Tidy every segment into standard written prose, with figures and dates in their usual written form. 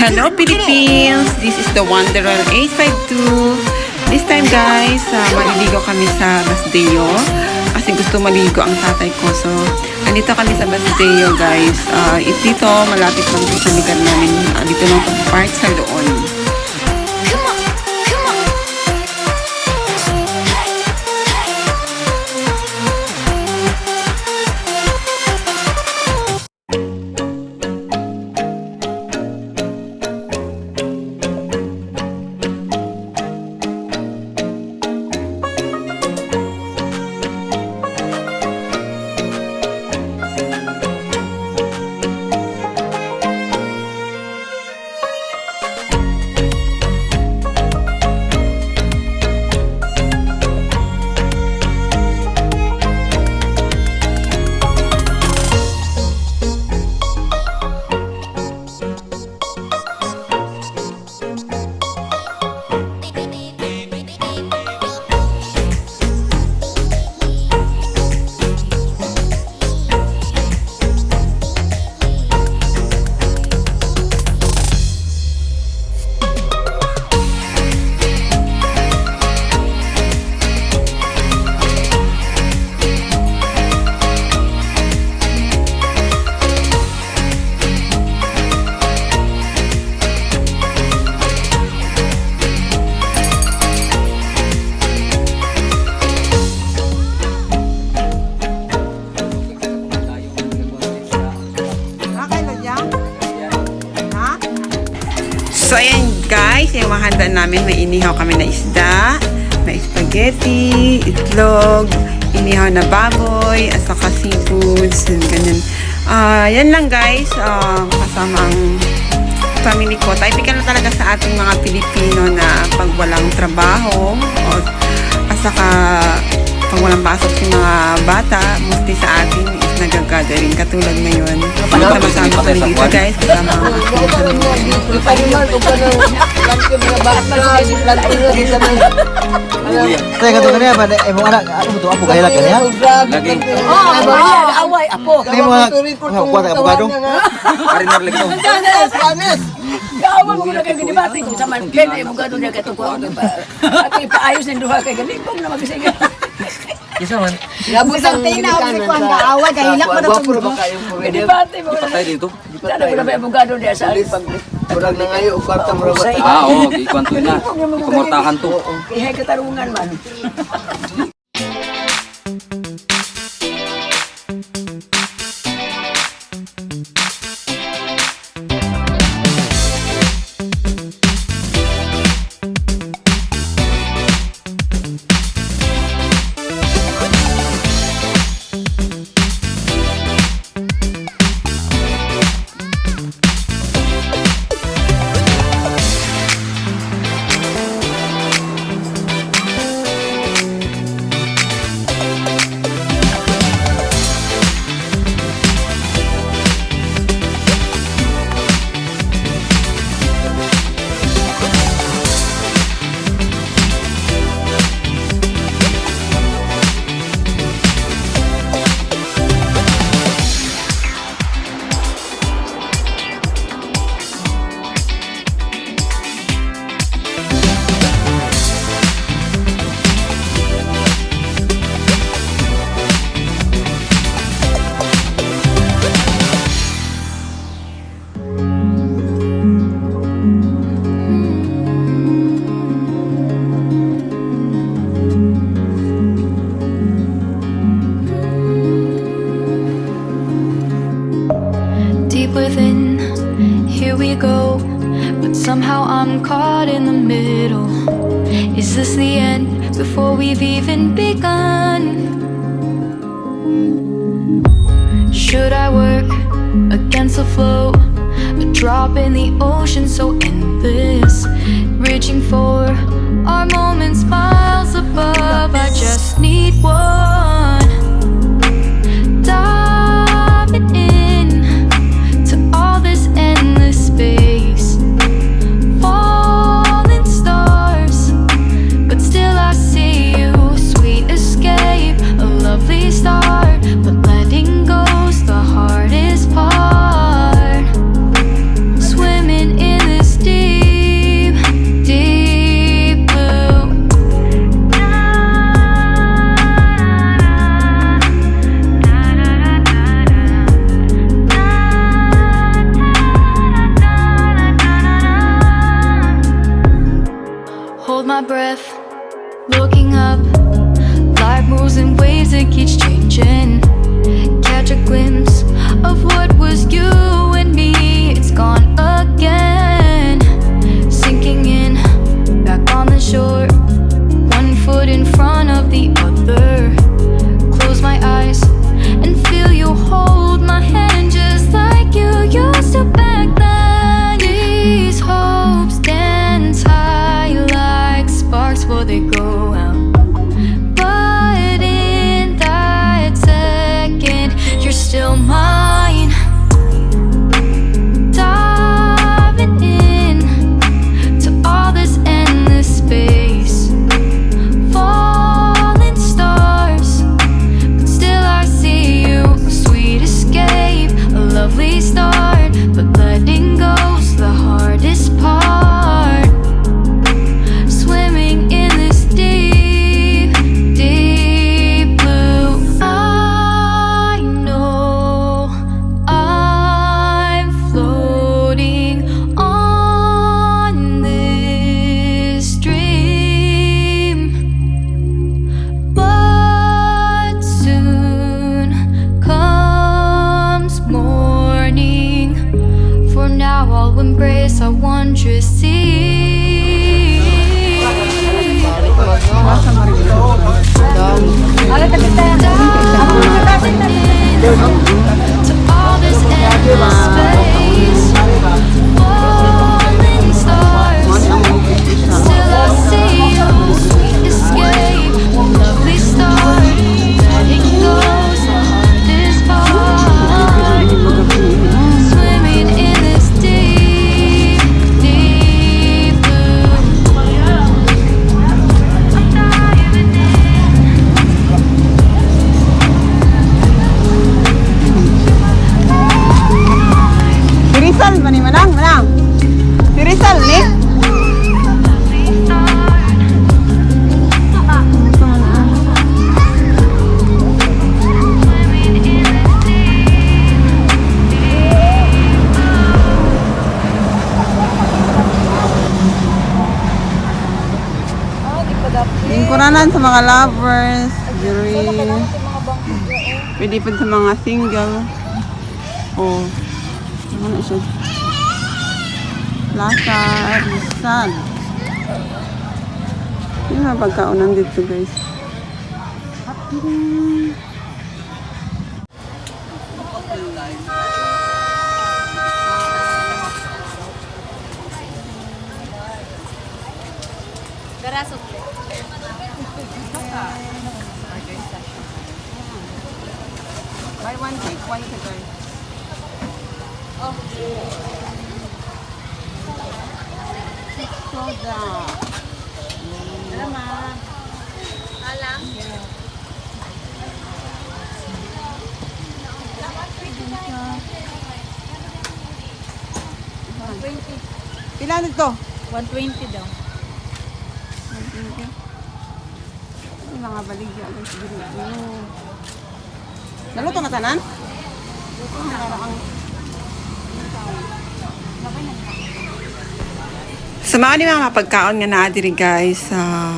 Hello Philippines! This is the Wanderer 852. This time guys, maliligo kami sa Basdeo kasi gusto maligo ang tatay ko. So, andito kami sa Basdeo guys. Dito, malapit lang sa lugar namin. Dito lang pag-park sa doon. So ayan guys, yung mga handa namin, may inihaw kami na isda, may spaghetti, itlog, inihaw na baboy, at saka seafoods, and ganyan. Yan lang guys, kasama ang family ko. Typical na talaga sa ating mga Pilipino na pag walang trabaho, at saka pag walang pasok yung mga bata, mostly sa atin is nag-gathering. Katulad ngayon, sama-sama kami dito guys, kasama ang Saya kata kanya apa? Emang anak aku butuh apa kaya lagi ya? Lagi. Away apo. Ini mau kuat apa kadung? Kariner lagi to. Panis. Kawan mo na kay gidibati kung sa man kay mo gado niya kato ko. At ipaayos ng duha kay galibog na magisige. Kisa man. Labot ang tina og si Juan kaaway kay hilak pa na tungod. Gidibati mo. Patay dito. Sana ko na ba abogado niya sa Kurang na ngayon kwarta mo Oo, gikwanto na. Kumortahan to. Kaya katarungan man. Within, here we go, but somehow I'm caught in the middle. Is this the end before we've even begun? Should I work against the flow, a drop in the ocean so endless, reaching for our moments miles above? I just need one. Diving in to all this endless space, falling stars, but still I see you. Sweet escape, a lovely start, but letting go's the hardest part. Swimming in this waking up. Life moves in waves that keeps changing. Catch a glimpse of what was you and me. It's gone again. Sinking in, back on the shore. One foot in front of the other. Close my eyes and feel you hold my hand just like you used to back then. These hopes dance high like sparks before they go out. But in that second, you're still mine. Diving in to all this endless space. Falling stars, but still I see you. A sweet escape, a lovely start, but letting go's the hardest part. Swimming in this deep, deep blue. I know I'm floating on this dream. But soon comes morning. For now, I'll embrace our wondrous sea. To all this endless space. Falling stars, still I see you. Sweet escape, a lovely start. Letting go's the hardest part. Swimming in this deep, deep blue. I'm diving in. Si Rizal, manang. Si Rizal, ni? Lingkuranan sa mga lovers, jewelry. Pwede pa sa mga single. Oh, ano na siya? Plaza Rizal. Yung mga pagkaunan dito, guys. Buy one cake, one cake, guys. Soda. Salamat. Alang. Pila nito? 120 daw. Ay, mga baligya. Naluto na tanan? Sa mga ni mga mapagkaon nga naa diri guys sa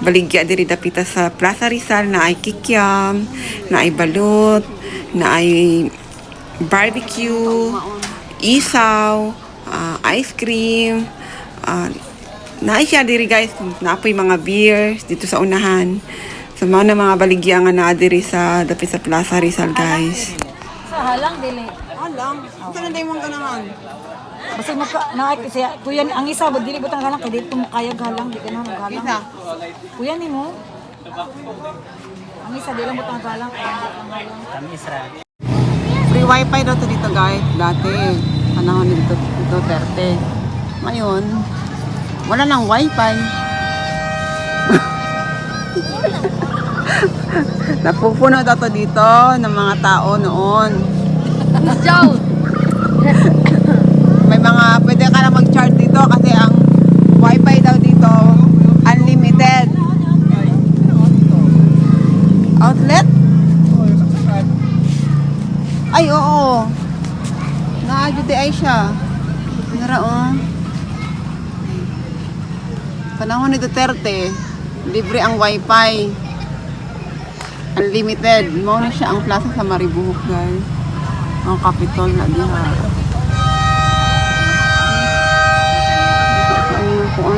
baligya diri dapita sa Plaza Rizal na ay kikiam, na ay balut, na ay barbecue, isaw, ice cream, na ay siya diri guys, naapoy mga beers dito sa unahan. Sa mga mga baligya nga naa diri sa dapit sa Plaza Rizal guys. Sa halang dili. Alang, ito na tayo mong ganahan. Basta na kasi kuya ang isa ba dili butang halang kay dito mo kayag halang di ka na halang. Isa. Kuya nimo. Ang isa dili mo butang halang kay halang. Free wifi daw to dito guys, dati. Panahon ni Duterte. Ngayon, wala nang wifi. Napupuno daw to dito ng mga tao noon. May mga, pwede ka na mag-charge dito kasi ang wifi daw dito, unlimited. Outlet? Ay, oo. Na-adjute ay siya. Nara, oh. Panahon ni Duterte. Libre ang wifi. Unlimited. Mo na siya ang plaza sa Maribuhok, guys. Ang Capitol na diha. Dito sa ayun po,